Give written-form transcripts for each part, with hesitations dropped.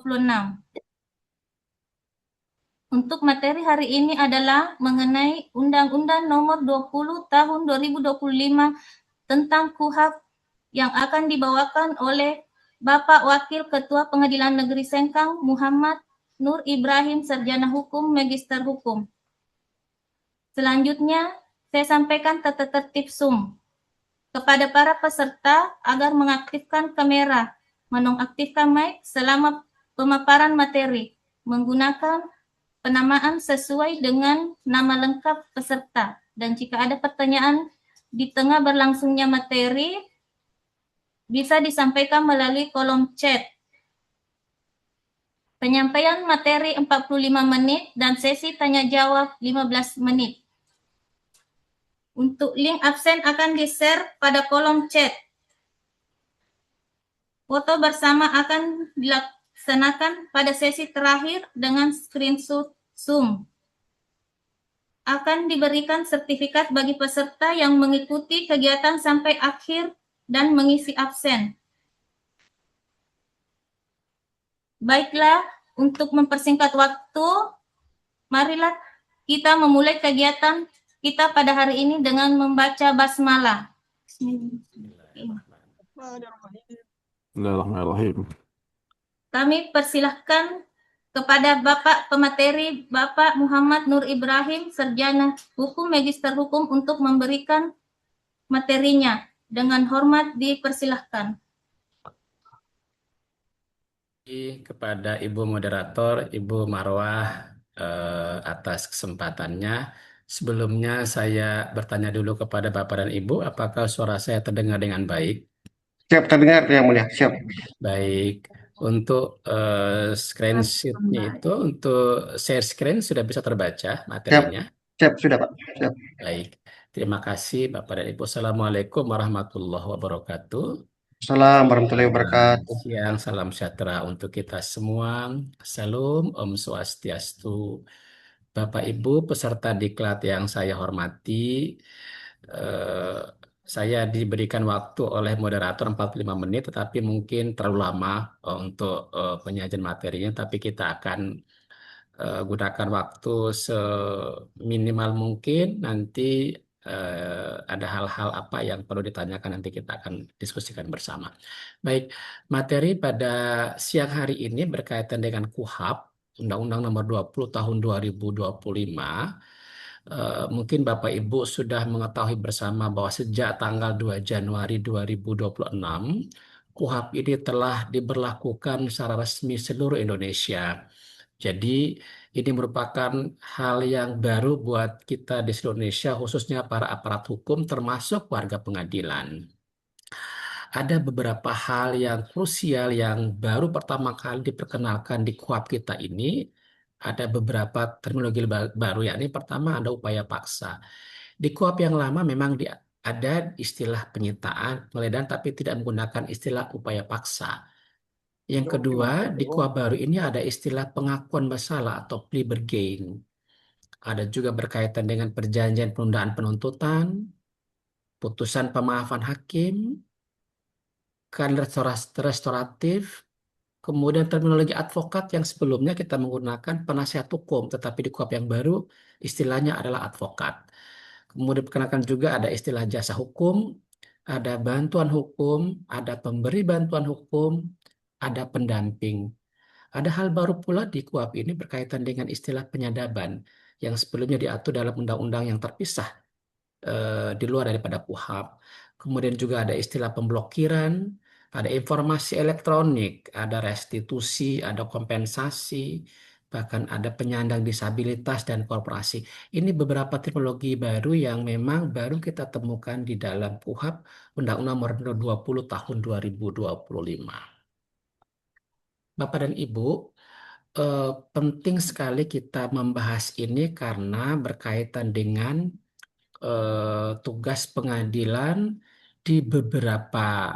2026. Untuk materi hari ini adalah mengenai Undang-Undang Nomor 20 Tahun 2025 tentang KUHP yang akan dibawakan oleh Bapak Wakil Ketua Pengadilan Negeri Sengkang Muhammad Nur Ibrahim, Sarjana Hukum, Magister Hukum. Selanjutnya, saya sampaikan tata tertib Zoom kepada para peserta agar mengaktifkan kamera, menonaktifkan mic selama pemaparan materi, menggunakan penamaan sesuai dengan nama lengkap peserta. Dan jika ada pertanyaan di tengah berlangsungnya materi, bisa disampaikan melalui kolom chat. Penyampaian materi 45 menit dan sesi tanya jawab 15 menit. Untuk link absen akan di-share pada kolom chat. Foto bersama akan dilaksanakan pada sesi terakhir dengan screenshot Zoom. Akan diberikan sertifikat bagi peserta yang mengikuti kegiatan sampai akhir dan mengisi absen. Baiklah, untuk mempersingkat waktu, marilah kita memulai kegiatan kita pada hari ini dengan membaca basmalah. Bismillahirrahmanirrahim. Kami persilahkan kepada Bapak Pemateri, Bapak Muhammad Nur Ibrahim, Sarjana Hukum, Magister Hukum, untuk memberikan materinya. Dengan hormat dipersilahkan. Kepada Ibu Moderator, Ibu Marwah, atas kesempatannya. Sebelumnya saya bertanya dulu kepada Bapak dan Ibu, apakah suara saya terdengar dengan baik? Siap terdengar yang mulia, siap. Baik. Untuk screenshot-nya itu, untuk share screen sudah bisa terbaca Siap, materinya? siap sudah Pak. Siap. Baik. Terima kasih Bapak dan Ibu. Assalamualaikum warahmatullahi wabarakatuh. Assalamualaikum warahmatullahi wabarakatuh. Siang, salam sejahtera untuk kita semua. Salam, Om Swastiastu. Bapak Ibu peserta diklat yang saya hormati, eh, saya diberikan waktu oleh moderator 45 menit, tetapi mungkin terlalu lama untuk penyajian materinya, tapi kita akan gunakan waktu seminimal mungkin. Nanti ada hal-hal apa yang perlu ditanyakan, nanti kita akan diskusikan bersama. Baik, materi pada siang hari ini berkaitan dengan KUHP, Undang-Undang Nomor 20 Tahun 2025. Mungkin Bapak Ibu sudah mengetahui bersama bahwa sejak tanggal 2 Januari 2026, KUHP ini telah diberlakukan secara resmi seluruh Indonesia. Jadi ini merupakan hal yang baru buat kita di seluruh Indonesia, khususnya para aparat hukum termasuk warga pengadilan. Ada beberapa hal yang krusial yang baru pertama kali diperkenalkan di KUHP kita ini. Ada beberapa terminologi baru, yakni pertama ada upaya paksa. Di KUHP yang lama memang ada istilah penyitaan, penggeledahan, tapi tidak menggunakan istilah upaya paksa. Yang kedua, di KUHP baru ini ada istilah pengakuan bersalah atau plea bargain. Ada juga berkaitan dengan perjanjian penundaan penuntutan, putusan pemaafan hakim, keadilan restoratif, kemudian terminologi advokat yang sebelumnya kita menggunakan penasihat hukum, tetapi di KUHP yang baru istilahnya adalah advokat. Kemudian perkenalkan juga ada istilah jasa hukum, ada bantuan hukum, ada pemberi bantuan hukum, ada pendamping. Ada hal baru pula di KUHP ini berkaitan dengan istilah penyadaban yang sebelumnya diatur dalam undang-undang yang terpisah di luar daripada KUHP. Kemudian juga ada istilah pemblokiran, ada informasi elektronik, ada restitusi, ada kompensasi, bahkan ada penyandang disabilitas dan korporasi. Ini beberapa teknologi baru yang memang baru kita temukan di dalam KUHP Undang-Undang Nomor 20 Tahun 2025. Bapak dan Ibu, eh, penting sekali kita membahas ini karena berkaitan dengan tugas pengadilan di beberapa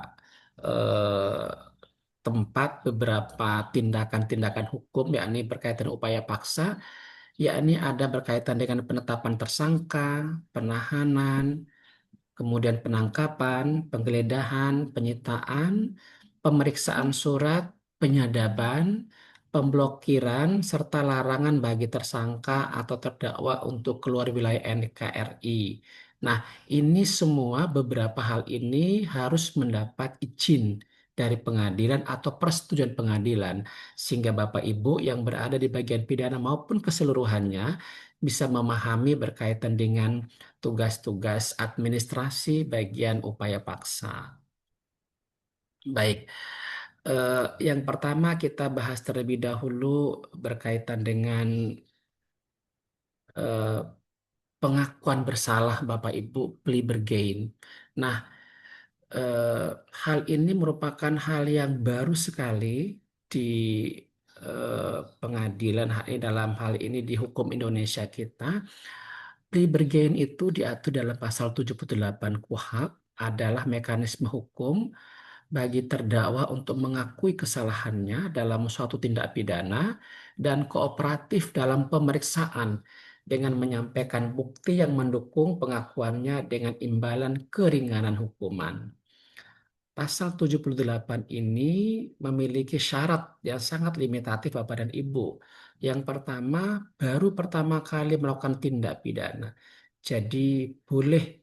eh, tempat, beberapa tindakan-tindakan hukum, yakni berkaitan upaya paksa, yakni ada berkaitan dengan penetapan tersangka, penahanan, kemudian penangkapan, penggeledahan, penyitaan, pemeriksaan surat, penyadaban, pemblokiran serta larangan bagi tersangka atau terdakwa untuk keluar wilayah NKRI. Nah, ini semua beberapa hal ini harus mendapat izin dari pengadilan atau persetujuan pengadilan sehingga Bapak Ibu yang berada di bagian pidana maupun keseluruhannya bisa memahami berkaitan dengan tugas-tugas administrasi bagian upaya paksa. Baik, yang pertama kita bahas terlebih dahulu berkaitan dengan eh, pengakuan bersalah Bapak Ibu plea bargain. Nah, eh, hal ini merupakan hal yang baru sekali di pengadilan dalam hal ini di hukum Indonesia kita. Plea bargain itu diatur dalam pasal 78 KUHP adalah mekanisme hukum bagi terdakwa untuk mengakui kesalahannya dalam suatu tindak pidana dan kooperatif dalam pemeriksaan dengan menyampaikan bukti yang mendukung pengakuannya dengan imbalan keringanan hukuman. Pasal 78 ini memiliki syarat yang sangat limitatif Bapak dan Ibu. Yang pertama, baru pertama kali melakukan tindak pidana. Jadi boleh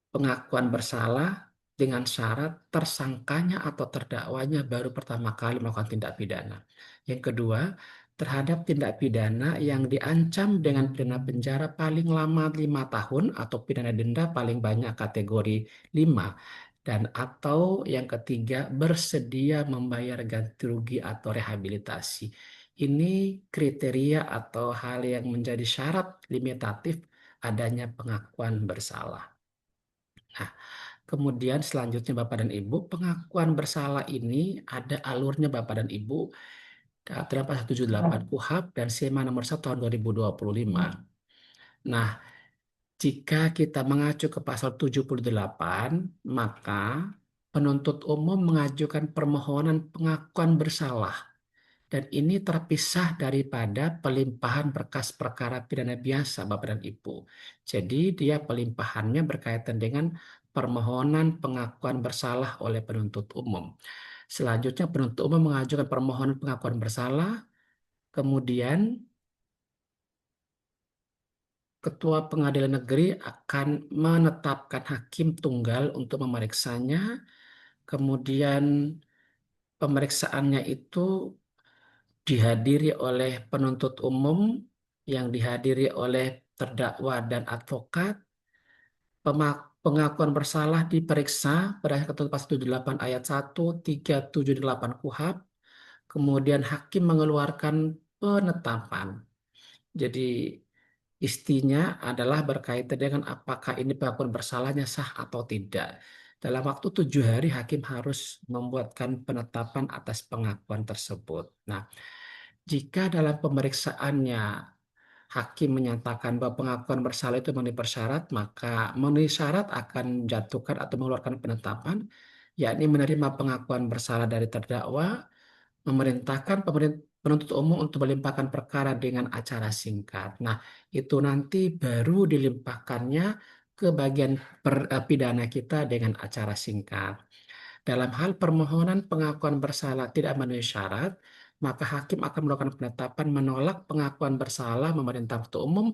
pengakuan bersalah dengan syarat tersangkanya atau terdakwanya baru pertama kali melakukan tindak pidana. Yang kedua, terhadap tindak pidana yang diancam dengan pidana penjara paling lama 5 tahun atau pidana denda paling banyak kategori 5. Dan atau yang ketiga, bersedia membayar ganti rugi atau rehabilitasi. Ini kriteria atau hal yang menjadi syarat limitatif adanya pengakuan bersalah. Nah, kemudian selanjutnya Bapak dan Ibu, pengakuan bersalah ini ada alurnya Bapak dan Ibu dalam pasal 78 KUHP dan SEMA nomor 1 tahun 2025. Nah, jika kita mengacu ke pasal 78, maka penuntut umum mengajukan permohonan pengakuan bersalah. Dan ini terpisah daripada pelimpahan berkas perkara pidana biasa, Bapak dan Ibu. Jadi dia pelimpahannya berkaitan dengan permohonan pengakuan bersalah oleh penuntut umum. Selanjutnya penuntut umum mengajukan permohonan pengakuan bersalah, kemudian Ketua Pengadilan Negeri akan menetapkan hakim tunggal untuk memeriksanya, kemudian pemeriksaannya itu dihadiri oleh penuntut umum yang dihadiri oleh terdakwa dan advokat. Pengakuan bersalah diperiksa berdasarkan ketentuan pasal 78 ayat 1, 3, 7, 8 KUHP. Kemudian hakim mengeluarkan penetapan. Jadi istinya adalah berkaitan dengan apakah ini pengakuan bersalahnya sah atau tidak. Dalam waktu 7 hari hakim harus membuatkan penetapan atas pengakuan tersebut. Nah, jika dalam pemeriksaannya hakim menyatakan bahwa pengakuan bersalah itu memenuhi persyarat, maka memenuhi syarat akan menjatuhkan atau mengeluarkan penetapan, yakni menerima pengakuan bersalah dari terdakwa, memerintahkan penuntut umum untuk melimpahkan perkara dengan acara singkat. Nah, itu nanti baru dilimpahkannya ke bagian pidana kita dengan acara singkat. Dalam hal permohonan pengakuan bersalah tidak memenuhi syarat, maka hakim akan melakukan penetapan menolak pengakuan bersalah memerintah penuntut umum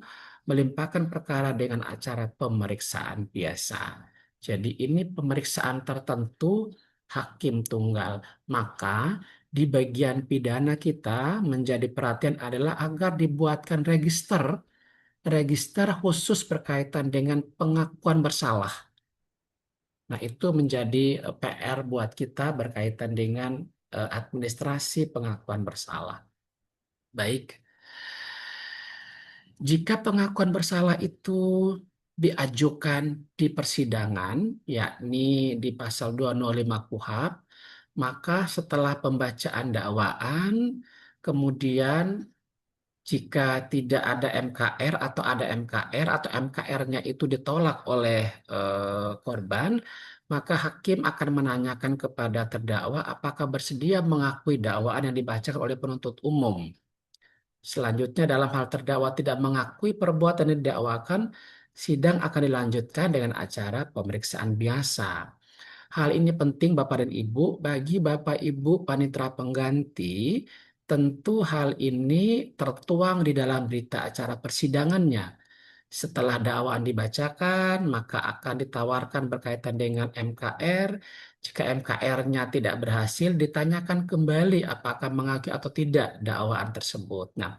melimpahkan perkara dengan acara pemeriksaan biasa. Jadi ini pemeriksaan tertentu hakim tunggal. Maka di bagian pidana kita menjadi perhatian adalah agar dibuatkan register khusus berkaitan dengan pengakuan bersalah. Nah, itu menjadi PR buat kita berkaitan dengan administrasi pengakuan bersalah. Baik, jika pengakuan bersalah itu diajukan di persidangan, yakni di pasal 205 KUHP, maka setelah pembacaan dakwaan, kemudian jika tidak ada MKR atau ada MKR atau MKR-nya itu ditolak oleh korban, maka hakim akan menanyakan kepada terdakwa apakah bersedia mengakui dakwaan yang dibacakan oleh penuntut umum. Selanjutnya dalam hal terdakwa tidak mengakui perbuatan yang didakwakan, sidang akan dilanjutkan dengan acara pemeriksaan biasa. Hal ini penting Bapak dan Ibu bagi Bapak Ibu panitera pengganti tentu hal ini tertuang di dalam berita acara persidangannya. Setelah dakwaan dibacakan, maka akan ditawarkan berkaitan dengan MKR. Jika MKR-nya tidak berhasil, ditanyakan kembali apakah mengakui atau tidak dakwaan tersebut. Nah,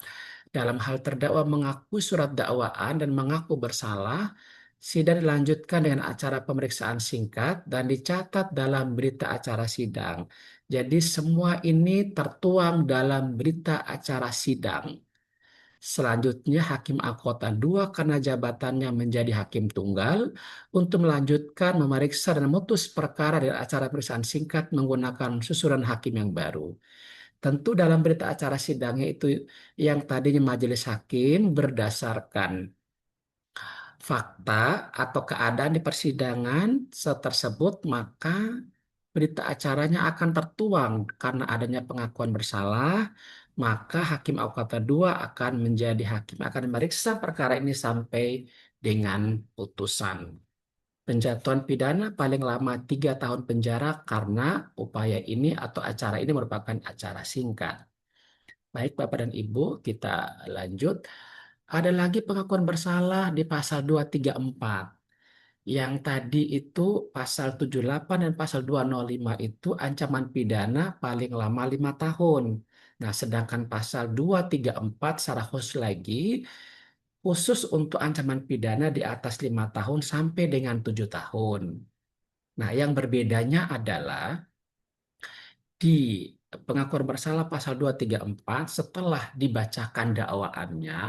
dalam hal terdakwa mengakui surat dakwaan dan mengaku bersalah, sidang dilanjutkan dengan acara pemeriksaan singkat dan dicatat dalam berita acara sidang. Jadi semua ini tertuang dalam berita acara sidang. Selanjutnya, Hakim Anggota 2 karena jabatannya menjadi hakim tunggal untuk melanjutkan memeriksa dan memutus perkara dari acara pemeriksaan singkat menggunakan susunan hakim yang baru. Tentu dalam berita acara sidangnya itu yang tadinya majelis hakim berdasarkan fakta atau keadaan di persidangan tersebut, maka berita acaranya akan tertuang karena adanya pengakuan bersalah, maka Hakim Awkata 2 akan menjadi hakim, akan memeriksa perkara ini sampai dengan putusan. Penjatuhan pidana paling lama 3 tahun penjara karena upaya ini atau acara ini merupakan acara singkat. Baik Bapak dan Ibu, kita lanjut. Ada lagi pengakuan bersalah di pasal 234. Yang tadi itu pasal 78 dan pasal 205 itu ancaman pidana paling lama 5 tahun. Nah, sedangkan pasal 234 secara khusus lagi, khusus untuk ancaman pidana di atas 5 tahun sampai dengan 7 tahun. Nah, yang berbedanya adalah di pengakuan bersalah pasal 234 setelah dibacakan dakwaannya,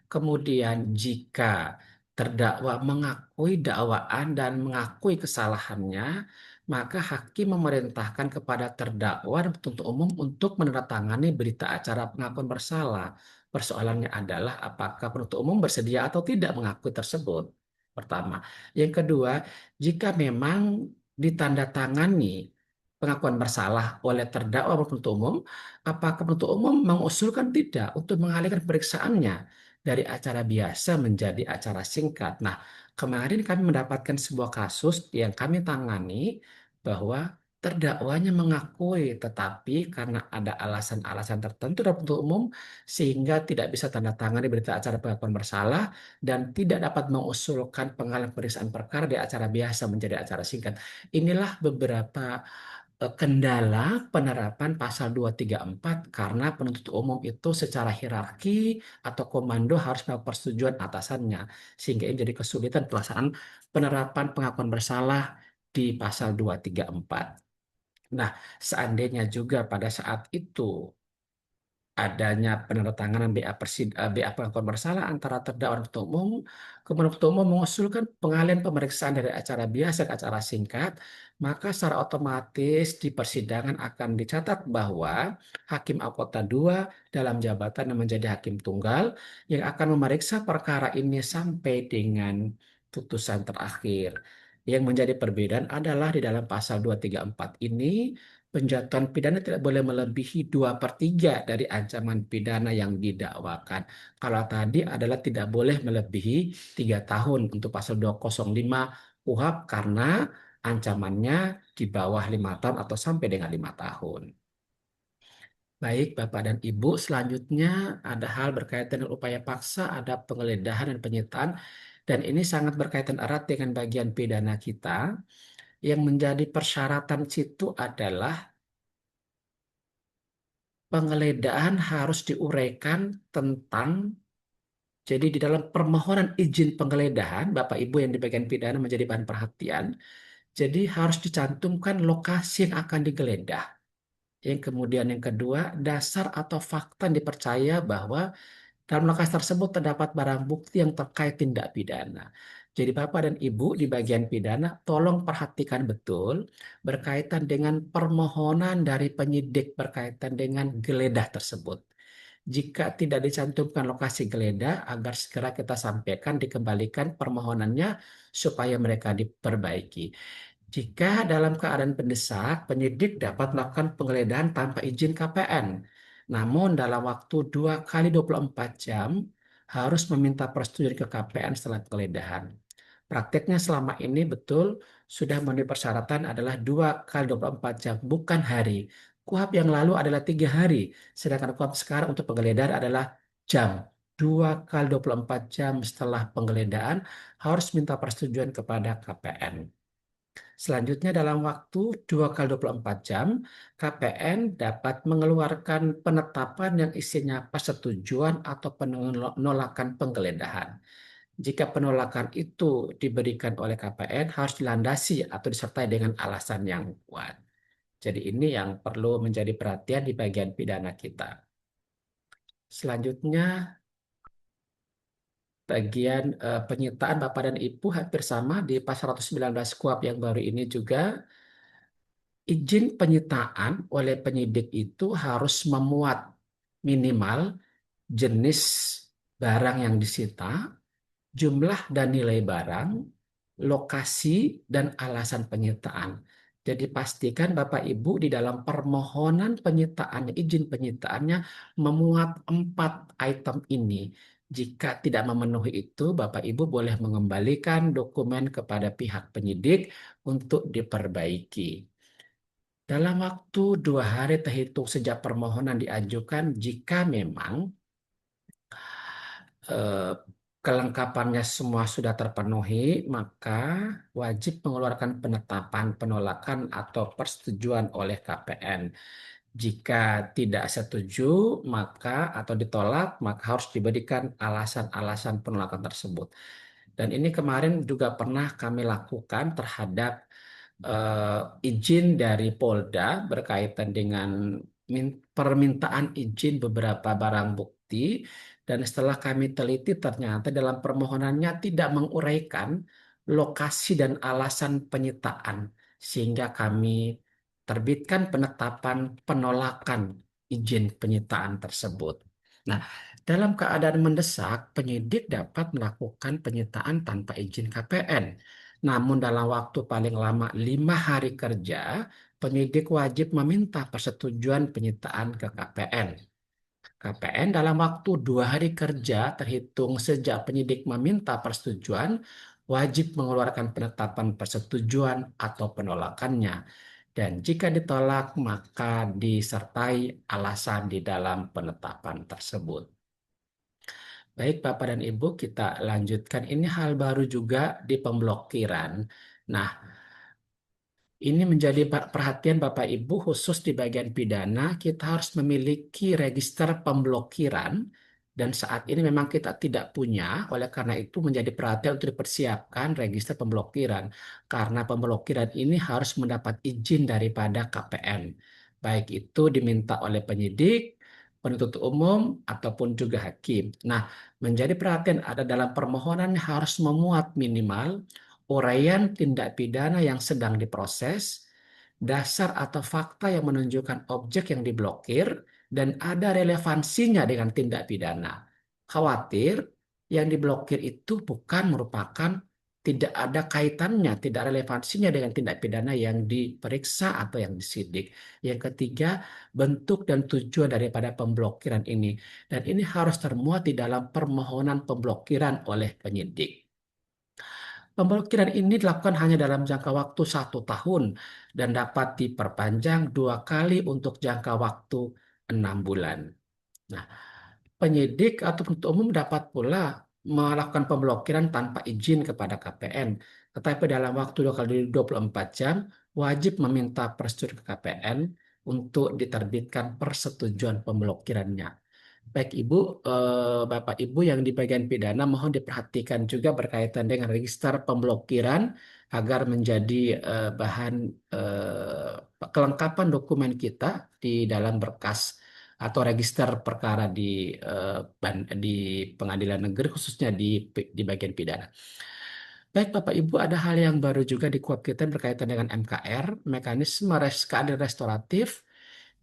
kemudian jika terdakwa mengakui dakwaan dan mengakui kesalahannya, maka hakim memerintahkan kepada terdakwa dan penuntut umum untuk menandatangani berita acara pengakuan bersalah. Persoalannya adalah apakah penuntut umum bersedia atau tidak mengakui tersebut. Pertama. Yang kedua, jika memang ditandatangani pengakuan bersalah oleh terdakwa maupun penuntut umum, apakah penuntut umum mengusulkan tidak untuk mengalihkan pemeriksaannya dari acara biasa menjadi acara singkat. Nah, kemarin kami mendapatkan sebuah kasus yang kami tangani bahwa terdakwanya mengakui, tetapi karena ada alasan-alasan tertentu dari penuntut umum sehingga tidak bisa tanda tangan di berita acara pengakuan bersalah dan tidak dapat mengusulkan pengalihan pemeriksaan perkara di acara biasa menjadi acara singkat. Inilah beberapa kendala penerapan pasal 234 karena penuntut umum itu secara hierarki atau komando harus mendapat persetujuan atasannya sehingga ini jadi kesulitan pelaksanaan penerapan pengakuan bersalah di pasal 234. Nah, seandainya juga pada saat itu adanya penandatanganan BA pengakuan bersalah antara terdakwa dan penuntut umum, kemudian penuntut umum mengusulkan pengalihan pemeriksaan dari acara biasa ke acara singkat, maka secara otomatis di persidangan akan dicatat bahwa Hakim Alkota 2 dalam jabatan yang menjadi hakim tunggal yang akan memeriksa perkara ini sampai dengan putusan terakhir. Yang menjadi perbedaan adalah di dalam pasal 234 ini penjatuhan pidana tidak boleh melebihi 2/3 dari ancaman pidana yang didakwakan. Kalau tadi adalah tidak boleh melebihi 3 tahun untuk pasal 205 KUHP karena ancamannya di bawah 5 tahun atau sampai dengan 5 tahun. Baik, Bapak dan Ibu, selanjutnya ada hal berkaitan dengan upaya paksa, ada penggeledahan dan penyitaan, dan ini sangat berkaitan erat dengan bagian pidana kita. Yang menjadi persyaratan situ adalah penggeledahan harus diuraikan tentang, jadi di dalam permohonan izin penggeledahan, Bapak Ibu yang di bagian pidana menjadi bahan perhatian, jadi harus dicantumkan lokasi yang akan digeledah. Yang kemudian yang kedua, dasar atau fakta yang dipercaya bahwa dalam lokasi tersebut terdapat barang bukti yang terkait tindak pidana. Jadi Bapak dan Ibu di bagian pidana, tolong perhatikan betul berkaitan dengan permohonan dari penyidik berkaitan dengan geledah tersebut. Jika tidak dicantumkan lokasi geledah, agar segera kita sampaikan, dikembalikan permohonannya supaya mereka diperbaiki. Jika dalam keadaan mendesak, penyidik dapat melakukan penggeledahan tanpa izin KPN. Namun dalam waktu 2 kali 24 jam harus meminta persetujuan ke KPN setelah penggeledahan. Prakteknya selama ini betul sudah memenuhi persyaratan adalah 2 kali 24 jam, bukan hari. KUHP yang lalu adalah 3 hari, sedangkan KUHP sekarang untuk penggeledahan adalah jam. 2 kali 24 jam setelah penggeledahan harus minta persetujuan kepada KPN. Selanjutnya dalam waktu 2 kali 24 jam, KPN dapat mengeluarkan penetapan yang isinya persetujuan atau penolakan penggeledahan. Jika penolakan itu diberikan oleh KPN harus dilandasi atau disertai dengan alasan yang kuat. Jadi ini yang perlu menjadi perhatian di bagian pidana kita. Selanjutnya bagian penyitaan Bapak dan Ibu hampir sama di pasal 119 KUHP yang baru ini juga. Izin penyitaan oleh penyidik itu harus memuat minimal jenis barang yang disita, jumlah dan nilai barang, lokasi, dan alasan penyitaan. Jadi pastikan Bapak Ibu di dalam permohonan penyitaannya, izin penyitaannya memuat 4 item ini. Jika tidak memenuhi itu, Bapak Ibu boleh mengembalikan dokumen kepada pihak penyidik untuk diperbaiki. Dalam waktu 2 hari terhitung sejak permohonan diajukan, jika memang eh, kelengkapannya semua sudah terpenuhi, maka wajib mengeluarkan penetapan penolakan atau persetujuan oleh KPN. Jika tidak setuju, maka atau ditolak, maka harus diberikan alasan-alasan penolakan tersebut. Dan ini kemarin juga pernah kami lakukan terhadap izin dari Polda berkaitan dengan permintaan izin beberapa barang bukti, dan setelah kami teliti ternyata dalam permohonannya tidak menguraikan lokasi dan alasan penyitaan, sehingga kami terbitkan penetapan penolakan izin penyitaan tersebut. Nah, dalam keadaan mendesak, penyidik dapat melakukan penyitaan tanpa izin KPN. Namun dalam waktu paling lama 5 hari kerja, penyidik wajib meminta persetujuan penyitaan ke KPN. KPN dalam waktu 2 hari kerja terhitung sejak penyidik meminta persetujuan, wajib mengeluarkan penetapan persetujuan atau penolakannya. Dan jika ditolak, maka disertai alasan di dalam penetapan tersebut. Baik, Bapak dan Ibu, kita lanjutkan. Ini hal baru juga di pemblokiran. Nah, ini menjadi perhatian Bapak Ibu khusus di bagian pidana, kita harus memiliki register pemblokiran dan saat ini memang kita tidak punya, oleh karena itu menjadi perhatian untuk dipersiapkan register pemblokiran karena pemblokiran ini harus mendapat izin daripada KPN. Baik itu diminta oleh penyidik, penuntut umum ataupun juga hakim. Nah, menjadi perhatian ada dalam permohonan harus memuat minimal uraian tindak pidana yang sedang diproses, dasar atau fakta yang menunjukkan objek yang diblokir, dan ada relevansinya dengan tindak pidana. Khawatir yang diblokir itu bukan merupakan tidak ada kaitannya, tidak relevansinya dengan tindak pidana yang diperiksa atau yang disidik. Yang ketiga, bentuk dan tujuan daripada pemblokiran ini. Dan ini harus termuat di dalam permohonan pemblokiran oleh penyidik. Pemblokiran ini dilakukan hanya dalam jangka waktu 1 tahun dan dapat diperpanjang 2 kali untuk jangka waktu 6 bulan. Nah, penyidik atau penuntut umum dapat pula melakukan pemblokiran tanpa izin kepada KPN, tetapi dalam waktu 2 kali 24 jam wajib meminta persetujuan ke KPN untuk diterbitkan persetujuan pemblokirannya. Baik Ibu, Bapak Ibu yang di bagian pidana mohon diperhatikan juga berkaitan dengan register pemblokiran agar menjadi bahan kelengkapan dokumen kita di dalam berkas atau register perkara di pengadilan negeri khususnya di bagian pidana. Baik Bapak Ibu, ada hal yang baru juga di KUHP kita berkaitan dengan MKR, mekanisme keadilan restoratif,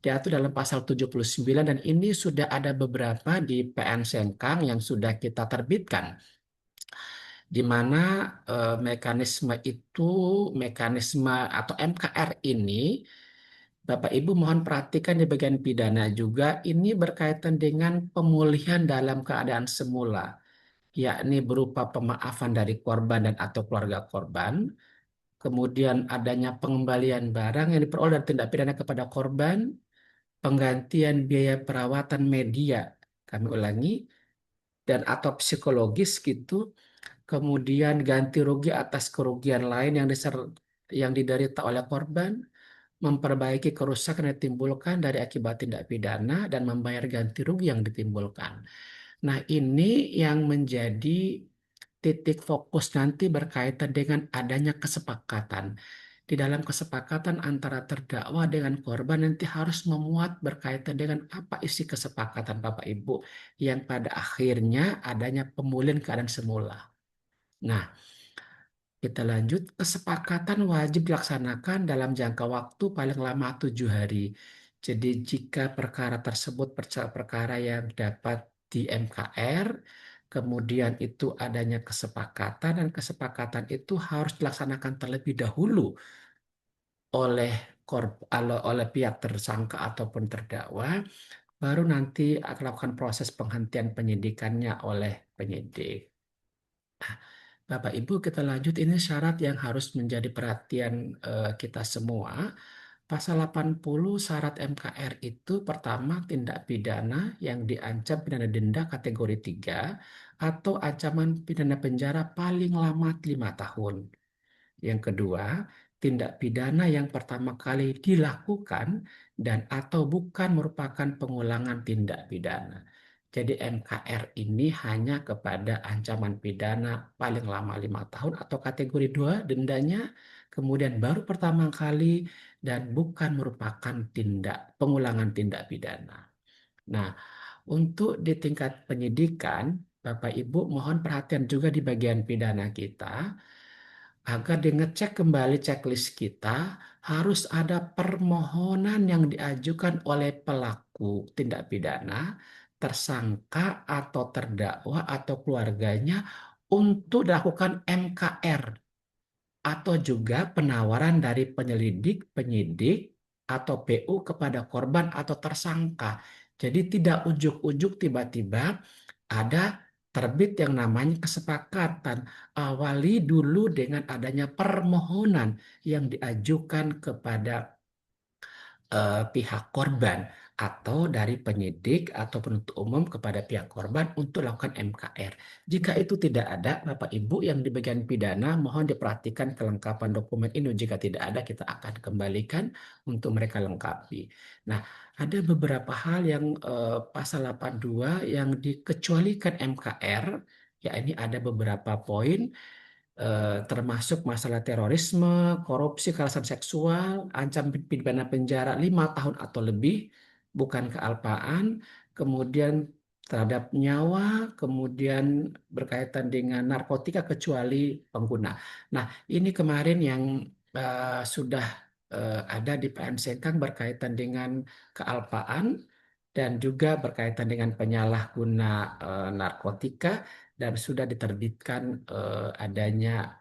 diatur dalam pasal 79 dan ini sudah ada beberapa di PN Sengkang yang sudah kita terbitkan, di mana mekanisme atau MKR ini Bapak Ibu mohon perhatikan di bagian pidana juga ini berkaitan dengan pemulihan dalam keadaan semula, yakni berupa pemaafan dari korban dan atau keluarga korban, kemudian adanya pengembalian barang yang diperoleh dari tindak pidana kepada korban, penggantian biaya perawatan media, kami ulangi, dan atau psikologis gitu, kemudian ganti rugi atas kerugian lain yang diderita oleh korban, memperbaiki kerusakan yang ditimbulkan dari akibat tindak pidana, dan membayar ganti rugi yang ditimbulkan. Nah, ini yang menjadi titik fokus nanti berkaitan dengan adanya kesepakatan. Di dalam kesepakatan antara terdakwa dengan korban nanti harus memuat berkaitan dengan apa isi kesepakatan Bapak Ibu, yang pada akhirnya adanya pemulihan keadaan semula. Nah, kita lanjut. Kesepakatan wajib dilaksanakan dalam jangka waktu paling lama 7 hari. Jadi jika perkara tersebut perkara yang dapat di MKR, kemudian itu adanya kesepakatan, dan kesepakatan itu harus dilaksanakan terlebih dahulu oleh oleh pihak tersangka ataupun terdakwa, baru nanti akan lakukan proses penghentian penyidikannya oleh penyidik. Bapak Ibu, kita lanjut. Ini syarat yang harus menjadi perhatian kita semua. Pasal 80 syarat MKR itu pertama tindak pidana yang diancam pidana denda kategori 3 atau ancaman pidana penjara paling lama 5 tahun. Yang kedua, tindak pidana yang pertama kali dilakukan dan atau bukan merupakan pengulangan tindak pidana. Jadi MKR ini hanya kepada ancaman pidana paling lama 5 tahun atau kategori 2 dendanya, kemudian baru pertama kali, dan bukan merupakan pengulangan tindak pidana. Nah, untuk di tingkat penyidikan, Bapak Ibu mohon perhatian juga di bagian pidana kita, agar ngecek kembali checklist kita, harus ada permohonan yang diajukan oleh pelaku tindak pidana, tersangka atau terdakwa atau keluarganya untuk dilakukan MKR, atau juga penawaran dari penyelidik, penyidik, atau PU kepada korban atau tersangka. Jadi tidak ujuk-ujuk tiba-tiba ada terbit yang namanya kesepakatan. Awali dulu dengan adanya permohonan yang diajukan kepada pihak korban atau dari penyidik atau penuntut umum kepada pihak korban untuk lakukan MKR. Jika itu tidak ada, Bapak Ibu yang di bagian pidana mohon diperhatikan kelengkapan dokumen ini. Jika tidak ada, kita akan kembalikan untuk mereka lengkapi. Nah, ada beberapa hal yang pasal 82 yang dikecualikan MKR, ya ini ada beberapa poin, termasuk masalah terorisme, korupsi, kekerasan seksual, ancam pidana penjara 5 tahun atau lebih, bukan kealpaan, kemudian terhadap nyawa, kemudian berkaitan dengan narkotika kecuali pengguna. Nah, ini kemarin yang sudah ada di PM Sengkang berkaitan dengan kealpaan dan juga berkaitan dengan penyalahguna narkotika, dan sudah diterbitkan adanya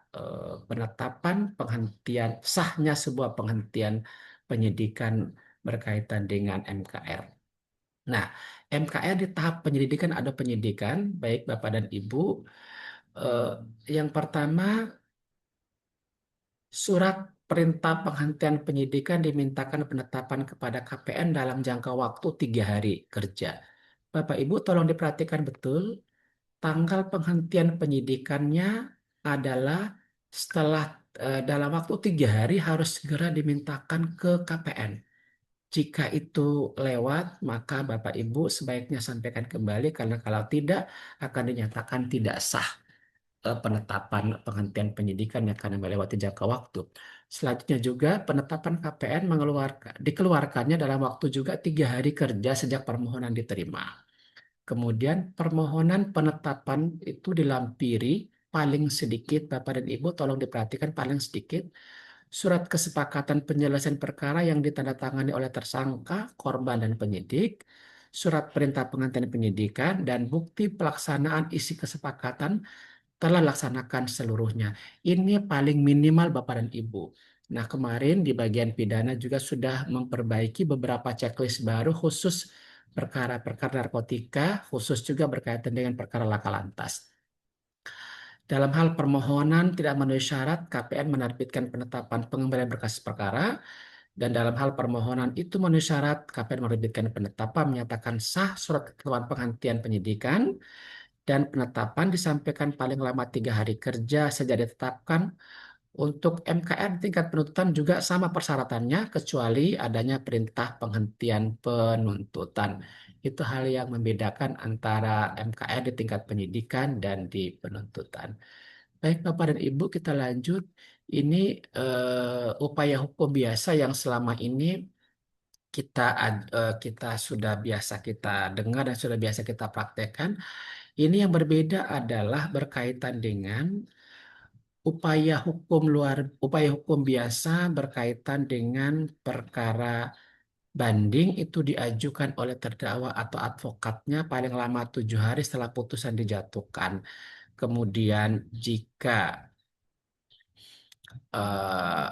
penetapan penghentian sahnya sebuah penghentian penyidikan berkaitan dengan MKR. Nah, MKR di tahap penyelidikan ada penyidikan, baik Bapak dan Ibu. Eh, yang pertama, surat perintah penghentian penyidikan dimintakan penetapan kepada KPN dalam jangka waktu 3 hari kerja. Bapak Ibu tolong diperhatikan betul, tanggal penghentian penyidikannya adalah setelah dalam waktu 3 hari harus segera dimintakan ke KPN. Jika itu lewat, maka Bapak Ibu sebaiknya sampaikan kembali, karena kalau tidak akan dinyatakan tidak sah penetapan penghentian penyidikan yang karena melewati jangka waktu. Selanjutnya juga penetapan KPN dikeluarkannya dalam waktu juga 3 hari kerja sejak permohonan diterima. Kemudian permohonan penetapan itu dilampiri paling sedikit, Bapak dan Ibu tolong diperhatikan, paling sedikit surat kesepakatan penyelesaian perkara yang ditandatangani oleh tersangka, korban, dan penyidik, surat perintah penghentian penyidikan, dan bukti pelaksanaan isi kesepakatan telah laksanakan seluruhnya. Ini paling minimal Bapak dan Ibu. Nah, kemarin di bagian pidana juga sudah memperbaiki beberapa checklist baru khusus perkara-perkara narkotika, khusus juga berkaitan dengan perkara laka lantas. Dalam hal permohonan tidak memenuhi syarat, KPN menerbitkan penetapan pengembalian berkas perkara Dan dalam hal permohonan itu memenuhi syarat, KPN menerbitkan penetapan menyatakan sah surat ketentuan penghentian penyidikan dan penetapan disampaikan paling lama 3 hari kerja sejak ditetapkan. Untuk MKR tingkat penuntutan juga sama persyaratannya kecuali adanya perintah penghentian penuntutan. Itu hal yang membedakan antara MKR di tingkat penyidikan dan di penuntutan. Baik, Bapak dan Ibu, kita lanjut. Ini upaya hukum biasa yang selama ini kita sudah biasa kita dengar dan sudah biasa kita praktekkan. Ini yang berbeda adalah berkaitan dengan upaya hukum biasa berkaitan dengan perkara banding itu diajukan oleh terdakwa atau advokatnya paling lama 7 hari setelah putusan dijatuhkan. Kemudian jika eh,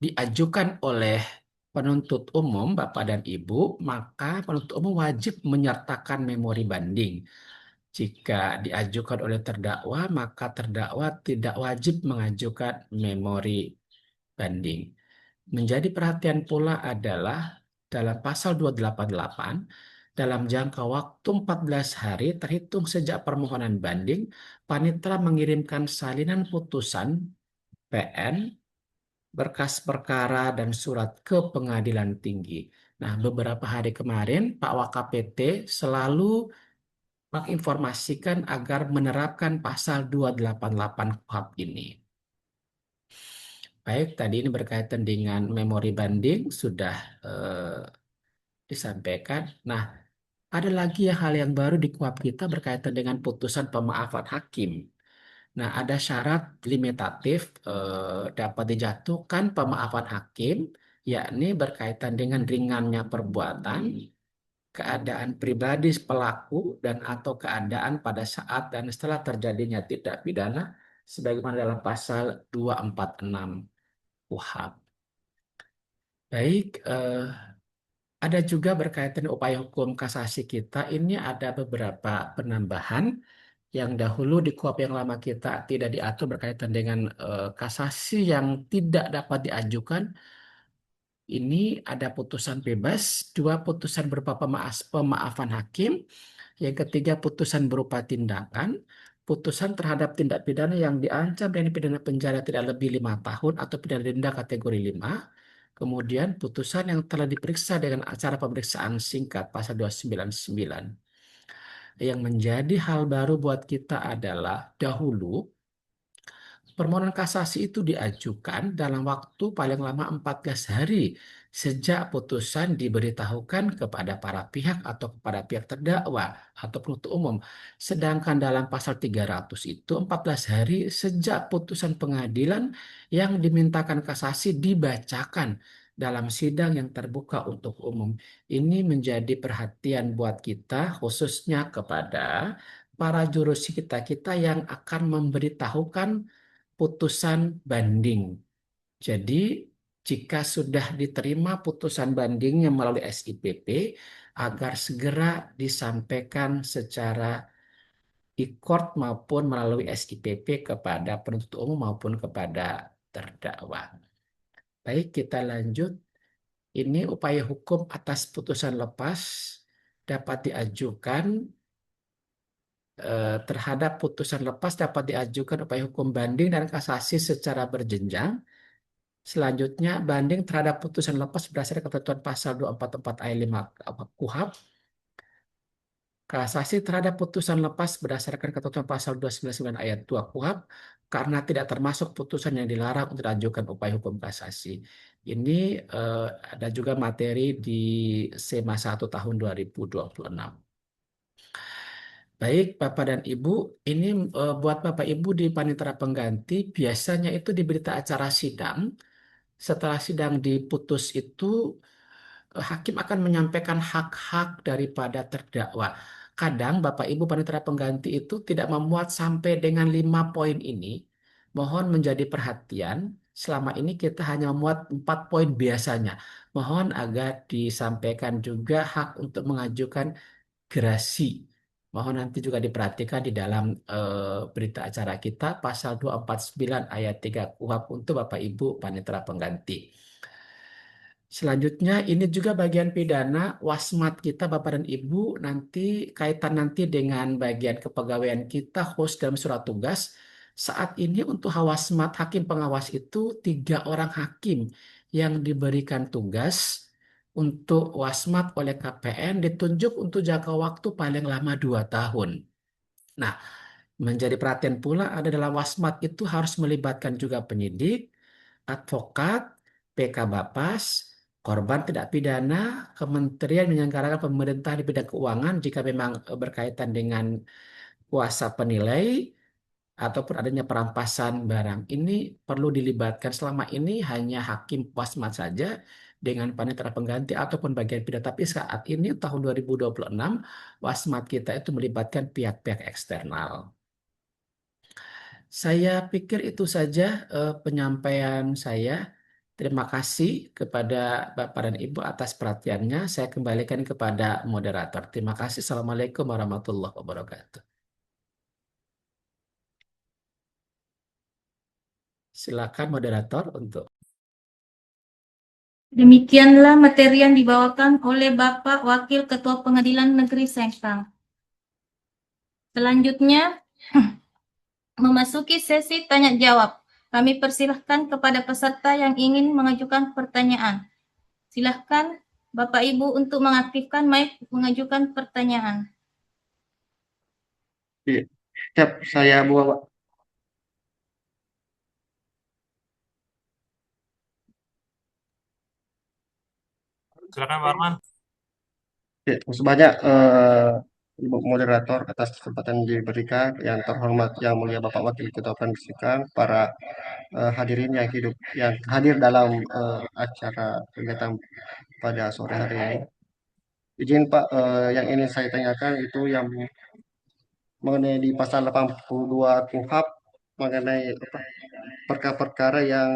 diajukan oleh penuntut umum, Bapak dan Ibu, maka penuntut umum wajib menyertakan memori banding. Jika diajukan oleh terdakwa, maka terdakwa tidak wajib mengajukan memori banding. Menjadi perhatian pula adalah dalam pasal 288, dalam jangka waktu 14 hari terhitung sejak permohonan banding, panitera mengirimkan salinan putusan PN, berkas perkara, dan surat ke pengadilan tinggi. Nah, beberapa hari kemarin Pak WakapT selalu menginformasikan agar menerapkan pasal 288 KUHP ini. Baik, tadi ini berkaitan dengan memori banding sudah disampaikan. Nah, ada lagi hal yang baru di KUHP kita berkaitan dengan putusan pemaafan hakim. Nah, ada syarat limitatif dapat dijatuhkan pemaafan hakim, yakni berkaitan dengan ringannya perbuatan, keadaan pribadi pelaku, dan atau keadaan pada saat dan setelah terjadinya tindak pidana, sebagaimana dalam pasal 246 KUHP. Baik, ada juga berkaitan upaya hukum kasasi kita. Ini ada beberapa penambahan yang dahulu di KUHP yang lama kita tidak diatur berkaitan dengan kasasi yang tidak dapat diajukan. Ini ada putusan bebas, 2 putusan berupa pemaafan hakim, yang ketiga putusan berupa tindakan, putusan terhadap tindak pidana yang diancam dengan pidana penjara tidak lebih 5 tahun atau pidana denda kategori 5. Kemudian putusan yang telah diperiksa dengan acara pemeriksaan singkat pasal 299. Yang menjadi hal baru buat kita adalah dahulu permohonan kasasi itu diajukan dalam waktu paling lama 14 hari sejak putusan diberitahukan kepada para pihak atau kepada pihak terdakwa atau penuntut umum. Sedangkan dalam pasal 300 itu 14 hari sejak putusan pengadilan yang dimintakan kasasi dibacakan dalam sidang yang terbuka untuk umum. Ini menjadi perhatian buat kita khususnya kepada para jurus kita yang akan memberitahukan putusan banding. Jadi, jika sudah diterima putusan bandingnya melalui SIPP, agar segera disampaikan secara e-court maupun melalui SIPP kepada penuntut umum maupun kepada terdakwa. Baik, kita lanjut. Ini upaya hukum atas putusan lepas dapat diajukan terhadap putusan lepas dapat diajukan upaya hukum banding dan kasasi secara berjenjang. Selanjutnya, banding terhadap putusan lepas berdasarkan ketentuan pasal 244 ayat 5 KUHP. Kasasi terhadap putusan lepas berdasarkan ketentuan pasal 299 ayat 2 KUHP karena tidak termasuk putusan yang dilarang untuk diajukan upaya hukum kasasi. Ini ada juga materi di SEMA 1 tahun 2026. Baik, Bapak dan Ibu, ini buat Bapak Ibu di panitera pengganti, biasanya itu di berita acara sidang. Setelah sidang diputus itu, hakim akan menyampaikan hak-hak daripada terdakwa. Kadang Bapak Ibu panitera pengganti itu tidak memuat sampai dengan 5 poin ini. Mohon menjadi perhatian, selama ini kita hanya memuat 4 poin biasanya. Mohon agar disampaikan juga hak untuk mengajukan gerasi. Mohon nanti juga diperhatikan di dalam berita acara kita pasal 249 ayat 3 KUHP untuk Bapak Ibu panitera pengganti. Selanjutnya ini juga bagian pidana wasmat kita Bapak dan Ibu nanti kaitan nanti dengan bagian kepegawaian kita host dalam surat tugas. Saat ini untuk wasmat hakim pengawas itu 3 orang hakim yang diberikan tugas untuk wasmat oleh KPN ditunjuk untuk jangka waktu paling lama 2 tahun. Nah, menjadi perhatian pula ada dalam wasmat itu harus melibatkan juga penyidik, advokat, PK Bapas, korban tidak pidana, kementerian menyelenggarakan pemerintah di bidang keuangan jika memang berkaitan dengan kuasa penilai ataupun adanya perampasan barang. Ini perlu dilibatkan selama ini hanya hakim wasmat saja dengan panitera pengganti ataupun bagian pidana. Tapi saat ini tahun 2026 wasmat kita itu melibatkan pihak-pihak eksternal. Saya pikir itu saja penyampaian saya. Terima kasih kepada Bapak dan Ibu atas perhatiannya. Saya kembalikan kepada moderator. Terima kasih. Assalamualaikum warahmatullahi wabarakatuh. Silakan moderator untuk. Demikianlah materi yang dibawakan oleh Bapak Wakil Ketua Pengadilan Negeri Sengkang. Selanjutnya, memasuki sesi tanya jawab. Kami persilahkan kepada peserta yang ingin mengajukan pertanyaan. Silahkan Bapak Ibu untuk mengaktifkan mic mengajukan pertanyaan. Iya. Siap, saya buka, Pak. Silakan Pak Arman. Ya, terima kasih banyak Ibu Moderator atas kesempatan yang diberikan. Yang terhormat Yang Mulia Bapak Wakil Ketua Pengadilan, para hadirin yang hadir dalam acara kegiatan pada sore hari ini. Izin Pak, yang ingin saya tanyakan itu yang mengenai di pasal 82 KUHP mengenai perkara-perkara yang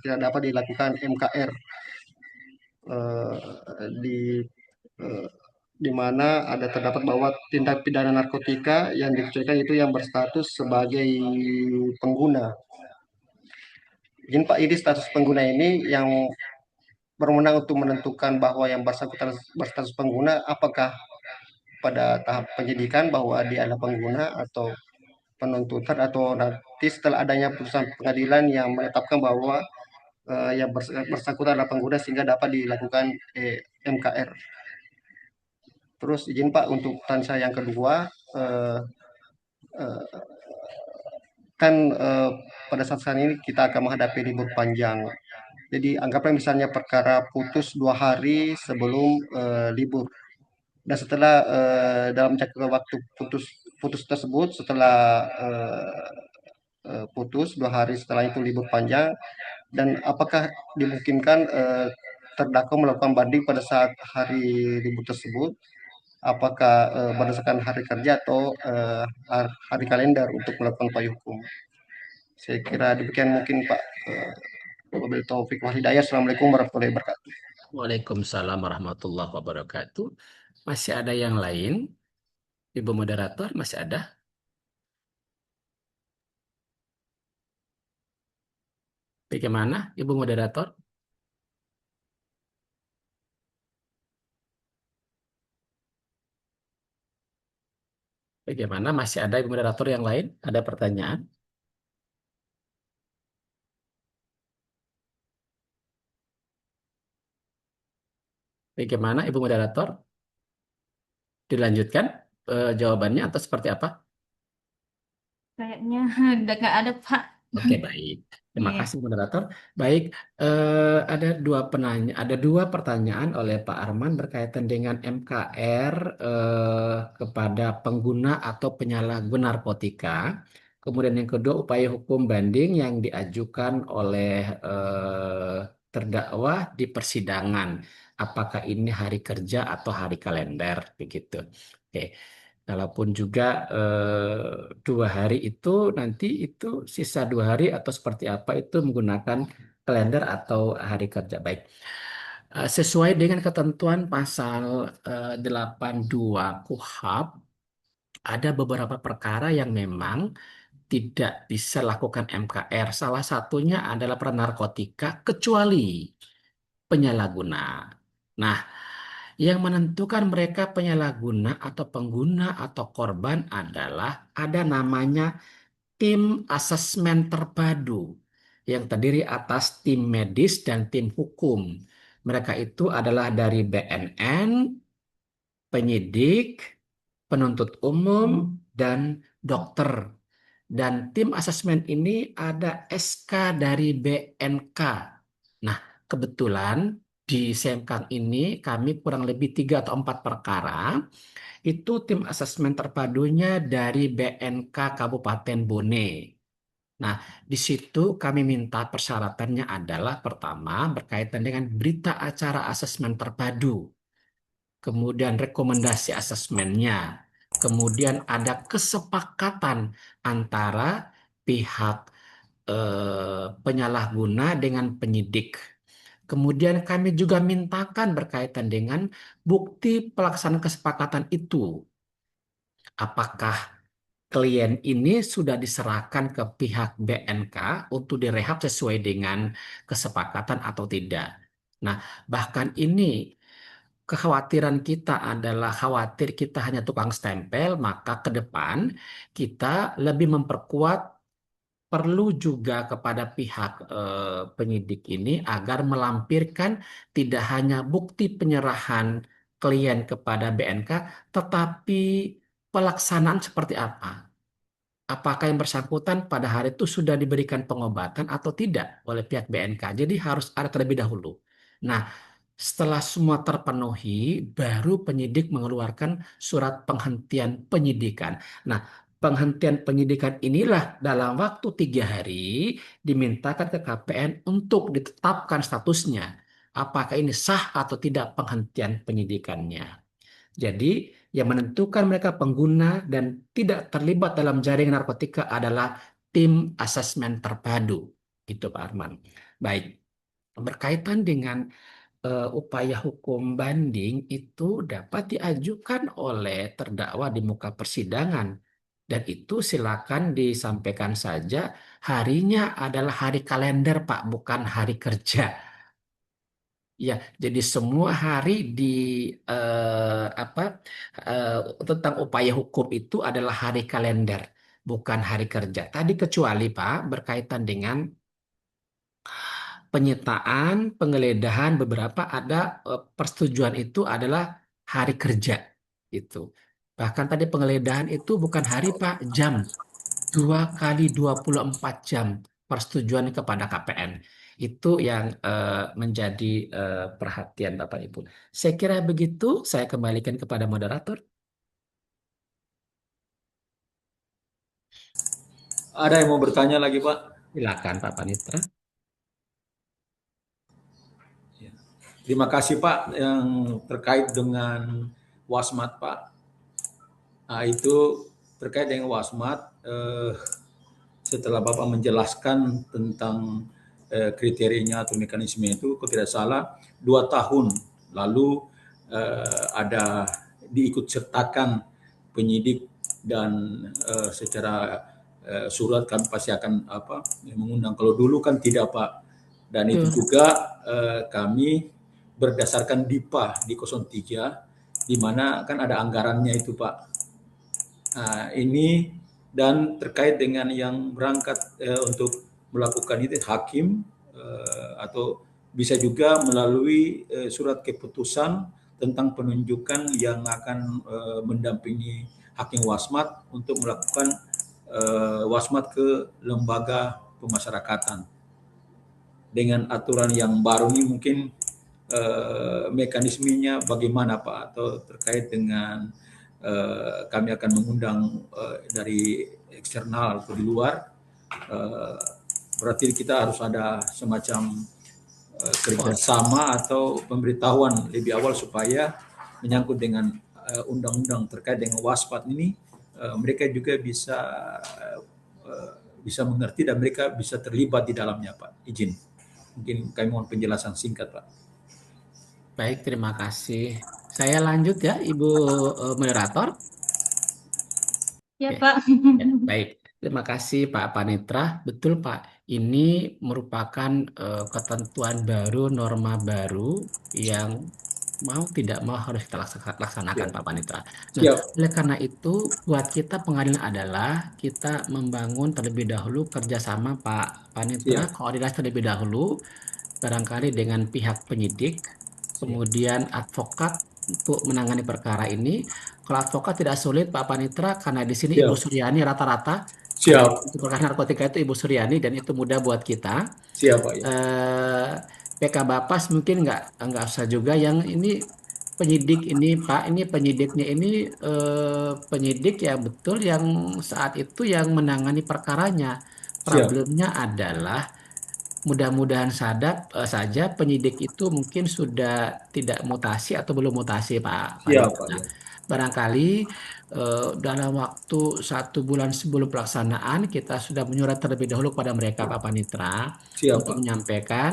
tidak dapat dilakukan MKR eh, di eh, di mana ada terdapat bahwa tindak pidana narkotika yang dikecualikan itu yang berstatus sebagai pengguna. Izin Pak, ini status pengguna ini yang berwenang untuk menentukan bahwa yang bersangkutan berstatus pengguna apakah pada tahap penyidikan bahwa dia adalah pengguna atau penuntutan atau nanti setelah adanya putusan pengadilan yang menetapkan bahwa yang bersangkutan adalah pengguna sehingga dapat dilakukan MKR. Terus izin Pak untuk pertanyaan saya yang kedua, eh, eh, kan pada saat ini kita akan menghadapi libur panjang. Jadi anggaplah misalnya perkara putus 2 hari sebelum libur. Dan setelah dalam jangka waktu putus putus tersebut, setelah putus 2 hari setelah itu libur panjang, dan apakah dimungkinkan terdakwa melakukan banding pada saat hari libur tersebut? Apakah berdasarkan hari kerja atau hari kalender untuk melakukan upaya hukum? Saya kira demikian mungkin Pak. Wabillahi taufiq wal hidayah. Assalamualaikum warahmatullahi wabarakatuh. Waalaikumsalam warahmatullahi wabarakatuh. Masih ada yang lain? Ibu moderator masih ada? Bagaimana Ibu moderator? Bagaimana? Masih ada Ibu moderator yang lain? Ada pertanyaan? Bagaimana Ibu moderator? Dilanjutkan jawabannya atau seperti apa? Kayaknya udah nggak ada Pak. Oke, baik. Terima Iya. kasih moderator. Baik, ada dua pertanyaan oleh Pak Arman berkaitan dengan MKR kepada pengguna atau penyalahguna narkotika. Kemudian yang kedua, upaya hukum banding yang diajukan oleh terdakwa di persidangan. Apakah ini hari kerja atau hari kalender, begitu. Oke. Walaupun juga 2 hari itu nanti itu sisa 2 hari atau seperti apa itu menggunakan kalender atau hari kerja. Baik. Sesuai dengan ketentuan pasal 82 KUHP, ada beberapa perkara yang memang tidak bisa lakukan MKR. Salah satunya adalah narkotika kecuali penyalahguna. Nah, yang menentukan mereka penyalahguna atau pengguna atau korban adalah ada namanya tim asesmen terpadu yang terdiri atas tim medis dan tim hukum. Mereka itu adalah dari BNN, penyidik, penuntut umum, dan dokter. Dan tim asesmen ini ada SK dari BNK. Nah, kebetulan di Semkang ini kami kurang lebih 3 atau 4 perkara. Itu tim asesmen terpadunya dari BNK Kabupaten Bone. Nah, di situ kami minta persyaratannya adalah pertama berkaitan dengan berita acara asesmen terpadu, kemudian rekomendasi asesmennya, kemudian ada kesepakatan antara pihak penyalahguna dengan penyidik. Kemudian kami juga mintakan berkaitan dengan bukti pelaksanaan kesepakatan itu. Apakah klien ini sudah diserahkan ke pihak BNK untuk direhab sesuai dengan kesepakatan atau tidak. Nah, bahkan ini kekhawatiran kita adalah khawatir kita hanya tukang stempel, maka ke depan kita lebih memperkuat perlu juga kepada pihak penyidik ini agar melampirkan tidak hanya bukti penyerahan klien kepada BNK, tetapi pelaksanaan seperti apa. Apakah yang bersangkutan pada hari itu sudah diberikan pengobatan atau tidak oleh pihak BNK. Jadi harus ada terlebih dahulu. Nah, setelah semua terpenuhi, baru penyidik mengeluarkan surat penghentian penyidikan. Nah, penghentian penyidikan inilah dalam waktu 3 hari dimintakan ke KPN untuk ditetapkan statusnya. Apakah ini sah atau tidak penghentian penyidikannya. Jadi, yang menentukan mereka pengguna dan tidak terlibat dalam jaringan narkotika adalah tim asesmen terpadu. Itu Pak Arman. Baik, berkaitan dengan upaya hukum banding itu dapat diajukan oleh terdakwa di muka persidangan. Dan itu silakan disampaikan saja harinya adalah hari kalender Pak, bukan hari kerja. Ya, jadi semua hari di apa tentang upaya hukum itu adalah hari kalender, bukan hari kerja. Tadi kecuali Pak berkaitan dengan penyitaan, penggeledahan beberapa ada persetujuan itu adalah hari kerja itu. Bahkan tadi penggeledahan itu bukan hari Pak, jam. 2 kali 24 jam persetujuan kepada KPN. Itu yang menjadi perhatian Bapak Ibu. Saya kira begitu, saya kembalikan kepada moderator. Ada yang mau bertanya lagi, Pak? Silakan Pak Panitra. Terima kasih, Pak, yang terkait dengan wasmat, Pak. Nah, itu terkait dengan wasmat, setelah Bapak menjelaskan tentang kriterianya atau mekanisme itu, kalau tidak salah 2 tahun lalu ada diikut sertakan penyidik dan secara surat kami pasti akan mengundang. Kalau dulu kan tidak, Pak. Dan itu juga kami berdasarkan DIPA di 03, di mana kan ada anggarannya itu, Pak. Nah, ini dan terkait dengan yang berangkat untuk melakukan itu hakim atau bisa juga melalui surat keputusan tentang penunjukan yang akan mendampingi hakim wasmat untuk melakukan wasmat ke lembaga pemasyarakatan. Dengan aturan yang baru ini mungkin mekanismenya bagaimana Pak, atau terkait dengan kami akan mengundang dari eksternal atau di luar, berarti kita harus ada semacam kerjasama atau pemberitahuan lebih awal supaya menyangkut dengan undang-undang terkait dengan waspat ini, mereka juga bisa mengerti dan mereka bisa terlibat di dalamnya, Pak. Izin, mungkin kami mohon penjelasan singkat, Pak. Baik, terima kasih. Saya lanjut ya, Ibu moderator. Ya, Oke. Pak. Ya, baik, terima kasih Pak Panitra. Betul Pak, ini merupakan ketentuan baru, norma baru yang mau tidak mau harus kita laksanakan Siap. Pak Panitra. Nah, Siap. oleh karena itu buat kita pengadilan adalah kita membangun terlebih dahulu kerjasama Pak Panitra, Siap. koordinasi terlebih dahulu barangkali dengan pihak penyidik, Siap. kemudian advokat untuk menangani perkara ini. Kalau advokat tidak sulit Pak Panitra karena di sini Ibu Siap. Suryani rata-rata karena Siap. untuk perkara narkotika itu Ibu Suryani dan itu mudah buat kita. Siap, Pak ya. eh, PK Bapas mungkin nggak usah juga yang ini penyidik ini Pak ini penyidiknya ini penyidik yang betul yang saat itu yang menangani perkaranya. Siap. Problemnya adalah mudah-mudahan saja penyidik itu mungkin sudah tidak mutasi atau belum mutasi Pak Siap, Panitra. Pak Nah, ya. barangkali dalam waktu 1 bulan sebelum pelaksanaan kita sudah menyurat terlebih dahulu kepada mereka Pak Panitra Siap, untuk Pak. menyampaikan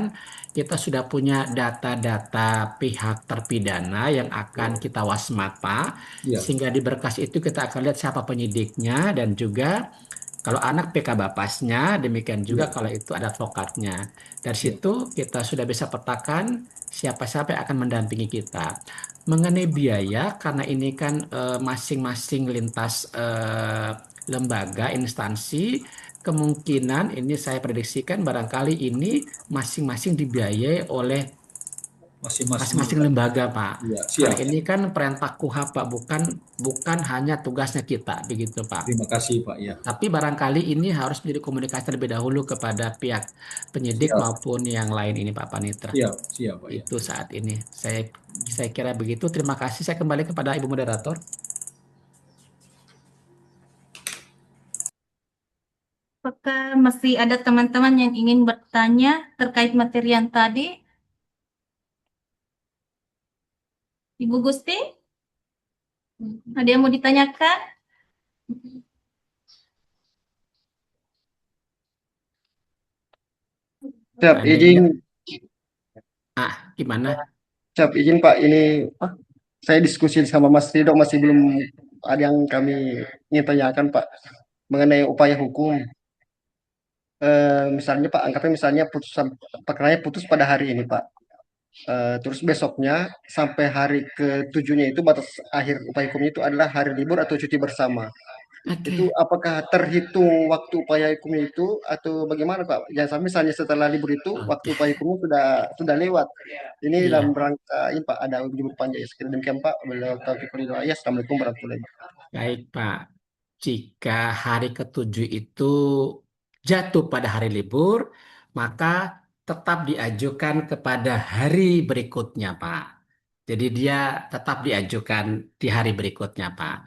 kita sudah punya data-data pihak terpidana yang akan kita wasmata Iya. sehingga di berkas itu kita akan lihat siapa penyidiknya dan juga kalau anak PK Bapasnya, demikian Iya. juga kalau itu ada advokatnya. Dari Iya. situ kita sudah bisa petakan siapa-siapa yang akan mendampingi kita. Mengenai biaya, karena ini kan masing-masing lintas lembaga, instansi, kemungkinan ini saya prediksikan barangkali ini masing-masing dibiayai oleh Masing-masing masing-masing Pak. lembaga, Pak. Iya, Karena siap. ini kan perintah KUHP, Pak, bukan hanya tugasnya kita, begitu, Pak. Terima kasih, Pak ya. Tapi barangkali ini harus menjadi komunikasi terlebih dahulu kepada pihak penyidik Siap. maupun yang lain ini Pak Panitra. Siap, siap, Pak ya. Itu saat ini. Saya kira begitu. Terima kasih. Saya kembali kepada Ibu Moderator. Apakah masih ada teman-teman yang ingin bertanya terkait materi yang tadi? Ibu Gusti, ada yang mau ditanyakan? Siap, Seandainya, izin, gimana? siap, izin Pak. Ini saya diskusi sama Mas Ridho masih belum ada yang kami ingin tanyakan Pak mengenai upaya hukum. Misalnya Pak, anggapnya misalnya putusan perkaranya putus pada hari ini Pak. Terus besoknya sampai hari ketujuhnya itu batas akhir upaya hukumnya itu adalah hari libur atau cuti bersama. Itu Oke. apakah terhitung waktu upaya hukumnya itu atau bagaimana Pak? Jangan sampai misalnya setelah libur itu waktu Oke. upaya hukumnya sudah lewat. Ini dalam Iya. rangka ini Pak ada libur panjang. Sekali demikian Pak. Wabillahi taufiq wal hidayah. Assalamualaikum warahmatullahi wabarakatuh. Baik, Pak. Jika hari ketujuh itu jatuh pada hari libur, maka tetap diajukan kepada hari berikutnya, Pak. Jadi dia tetap diajukan di hari berikutnya, Pak.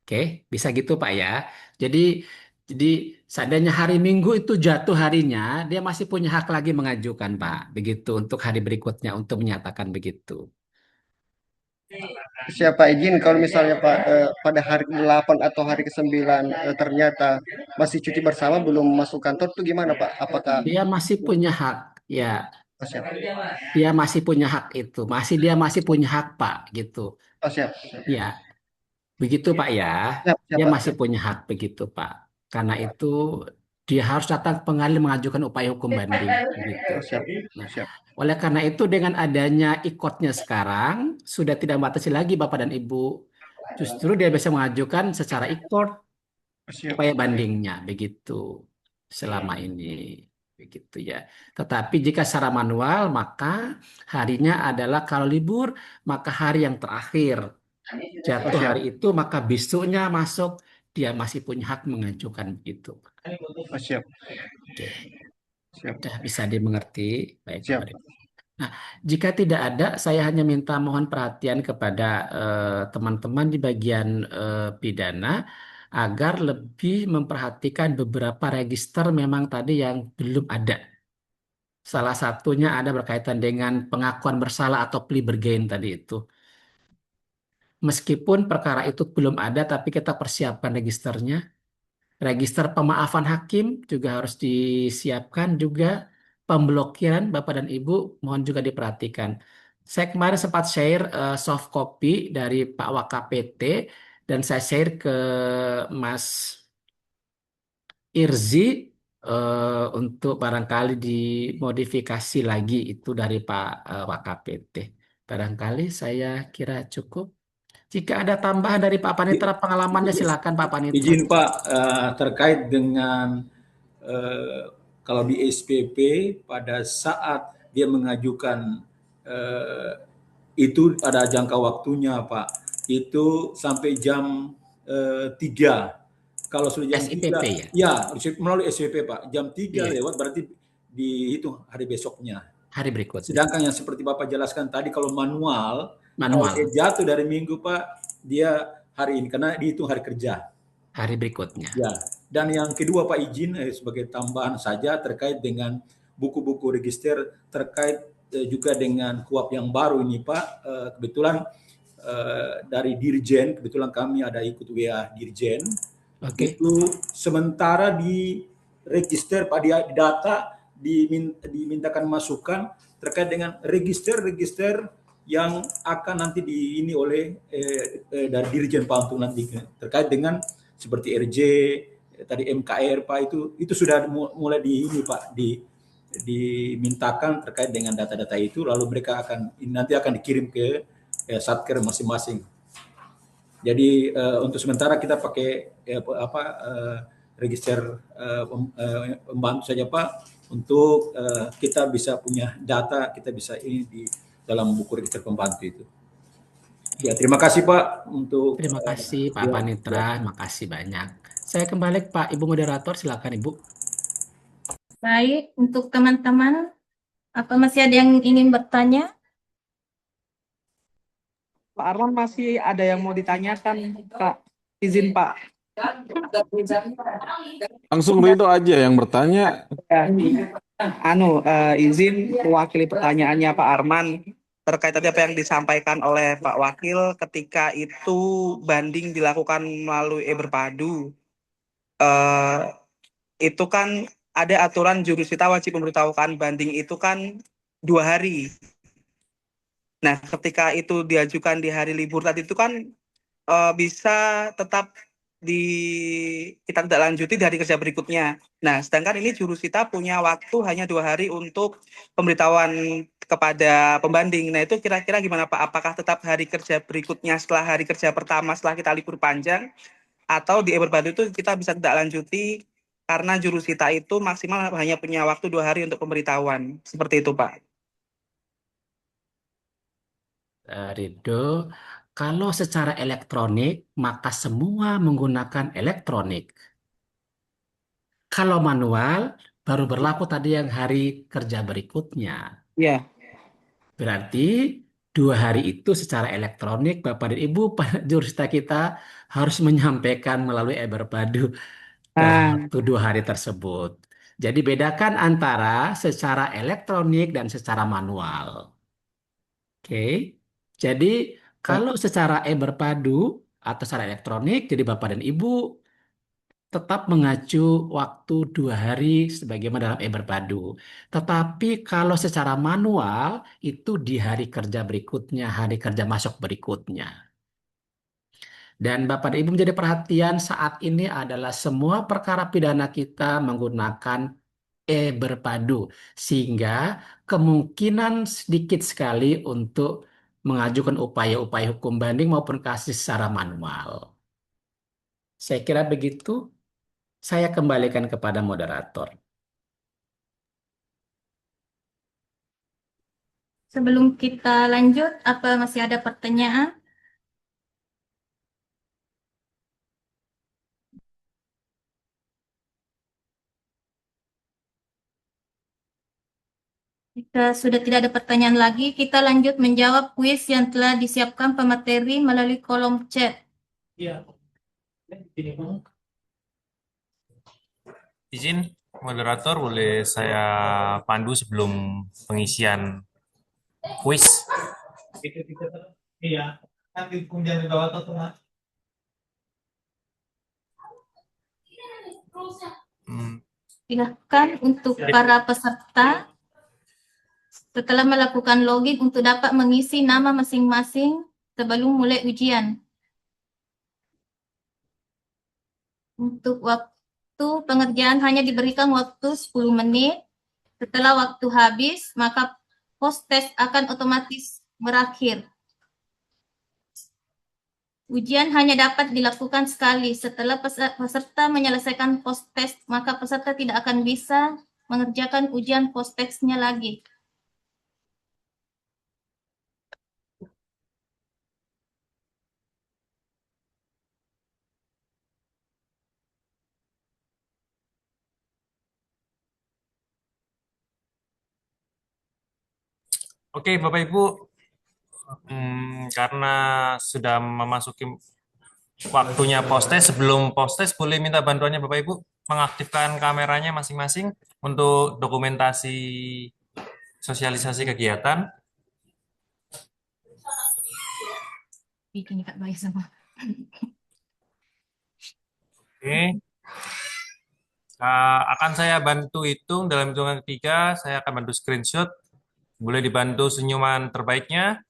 Oke, bisa gitu, Pak ya. Jadi jadi seandainya hari Minggu itu jatuh harinya, dia masih punya hak lagi mengajukan, Pak. Begitu untuk hari berikutnya untuk menyatakan begitu. Siapa izin kalau misalnya Pak pada hari ke-8 atau hari ke-9 ternyata masih cuti bersama belum masuk kantor tuh gimana Pak? Apakah Dia masih punya hak, ya. oh, siap. Dia masih punya hak itu. Dia masih punya hak, Pak, gitu. Oh, siap. Ya, begitu, Pak ya. Siap, siap Dia Pak. masih Siap. punya hak begitu, Pak. Karena itu dia harus datang ke pengadilan mengajukan upaya hukum banding, begitu. Oh, siap. Nah, Siap. oleh karena itu dengan adanya ikotnya sekarang sudah tidak membatasi lagi Bapak dan Ibu. Justru dia bisa mengajukan secara ikot Oh, siap. upaya bandingnya begitu selama ini begitu ya. Tetapi jika secara manual maka harinya adalah kalau libur maka hari yang terakhir Oh, jatuh siap. hari itu maka besoknya masuk dia masih punya hak mengajukan begitu. Oh, siap. Oke, Siap. sudah bisa dimengerti. Baik, Siap. Bapak. Nah, jika tidak ada, saya hanya minta mohon perhatian kepada teman-teman di bagian pidana agar lebih memperhatikan beberapa register memang tadi yang belum ada. Salah satunya ada berkaitan dengan pengakuan bersalah atau plea bargain tadi itu. Meskipun perkara itu belum ada, tapi kita persiapkan registernya. Register pemaafan hakim juga harus disiapkan juga. Pemblokiran Bapak dan Ibu mohon juga diperhatikan. Saya kemarin sempat share soft copy dari Pak WKPT dan saya share ke Mas Irzi untuk barangkali dimodifikasi lagi itu dari Pak Wakapete. Barangkali saya kira cukup. Jika ada tambahan dari Pak Panitra pengalamannya, silakan Pak Panitra. Izin Pak, terkait dengan eh, kalau di SPP pada saat dia mengajukan eh, itu ada jangka waktunya Pak, itu sampai jam 3. Kalau sudah jam 3, SIPP ya, ya melalui SPP Pak, jam 3 iya, lewat berarti dihitung hari besoknya. hari berikutnya. Sedangkan yang seperti Bapak jelaskan tadi, kalau manual, kalau dia Manual, jatuh dari minggu Pak, dia hari ini, karena dihitung hari kerja. hari berikutnya. Ya, dan yang kedua Pak izin sebagai tambahan saja terkait dengan buku-buku register terkait juga dengan KUAP yang baru ini Pak. Kebetulan dari Dirjen, kebetulan kami ada ikut WA Dirjen. Oke, Itu sementara di register Pak, di data dimintakan masukan terkait dengan register-register yang akan nanti ini oleh dari Dirjen Pak untuk nanti terkait dengan seperti RJ tadi MKR Pak, itu sudah mulai di ini Pak, dimintakan terkait dengan data-data itu, lalu mereka nanti akan dikirim ke satker masing-masing. Jadi untuk sementara kita pakai register pembantu saja Pak, untuk kita bisa punya data, kita bisa ini di dalam buku register pembantu itu. Ya, terima kasih Pak untuk terima kasih Pak ya, Panitra, makasih banyak. Saya kembali ke Pak Ibu Moderator, silakan Ibu. Baik, untuk teman-teman, apa masih ada yang ingin bertanya? Pak Arman masih ada yang mau ditanyakan, Kak. Izin Pak. Langsung Ridho aja yang bertanya. Izin mewakili pertanyaannya Pak Arman terkait tadi apa yang disampaikan oleh Pak Wakil ketika itu banding dilakukan melalui e-Berpadu. Itu kan ada aturan jurusita wajib memberitahukan banding itu kan 2 hari. Nah, ketika itu diajukan di hari libur tadi itu kan bisa tetap kita tidak lanjuti di hari kerja berikutnya. Nah, sedangkan ini jurusita punya waktu hanya 2 hari untuk pemberitahuan kepada pembanding. Nah, itu kira-kira gimana Pak? Apakah tetap hari kerja berikutnya setelah hari kerja pertama setelah kita libur panjang, atau di e-Berpadu itu kita bisa tidak lanjuti karena jurusita itu maksimal hanya punya waktu 2 hari untuk pemberitahuan. Seperti itu Pak. Ridho, kalau secara elektronik, maka semua menggunakan elektronik. Kalau manual, baru berlaku tadi yang hari kerja berikutnya. Iya. Berarti 2 hari itu secara elektronik, Bapak dan Ibu, jurusita kita harus menyampaikan melalui e-Berpadu waktu 2 hari tersebut. Jadi bedakan antara secara elektronik dan secara manual. Oke. Jadi kalau secara e-Berpadu atau secara elektronik, jadi Bapak dan Ibu tetap mengacu waktu 2 hari sebagaimana dalam e-Berpadu. Tetapi kalau secara manual itu di hari kerja berikutnya, hari kerja masuk berikutnya. Dan Bapak dan Ibu menjadi perhatian saat ini adalah semua perkara pidana kita menggunakan e-Berpadu. Sehingga kemungkinan sedikit sekali untuk mengajukan upaya-upaya hukum banding maupun kasasi secara manual. Saya kira begitu. Saya kembalikan kepada moderator. Sebelum kita lanjut, apa masih ada pertanyaan? Jika sudah tidak ada pertanyaan lagi, kita lanjut menjawab kuis yang telah disiapkan pemateri melalui kolom chat. Izin moderator, boleh saya pandu sebelum pengisian kuis? Silakan untuk para peserta setelah melakukan login untuk dapat mengisi nama masing-masing sebelum mulai ujian. Untuk waktu itu pengerjaan hanya diberikan waktu 10 menit. Setelah waktu habis, maka post-test akan otomatis berakhir. Ujian hanya dapat dilakukan sekali. Setelah peserta menyelesaikan post-test, maka peserta tidak akan bisa mengerjakan ujian post-testnya lagi. Oke, Bapak Ibu, karena sudah memasuki waktunya post-test, sebelum post-test boleh minta bantuannya Bapak Ibu mengaktifkan kameranya masing-masing untuk dokumentasi sosialisasi kegiatan. Bikin Kak Bayu sama. Oke. Akan saya bantu hitung dalam hitungan ketiga, saya akan bantu screenshot. Boleh dibantu senyuman terbaiknya.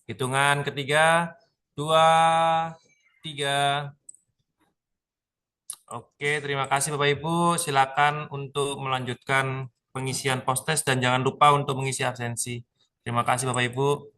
Hitungan ketiga, 2, 3. Oke, terima kasih Bapak Ibu. Silakan untuk melanjutkan pengisian post-test dan jangan lupa untuk mengisi absensi. Terima kasih Bapak Ibu.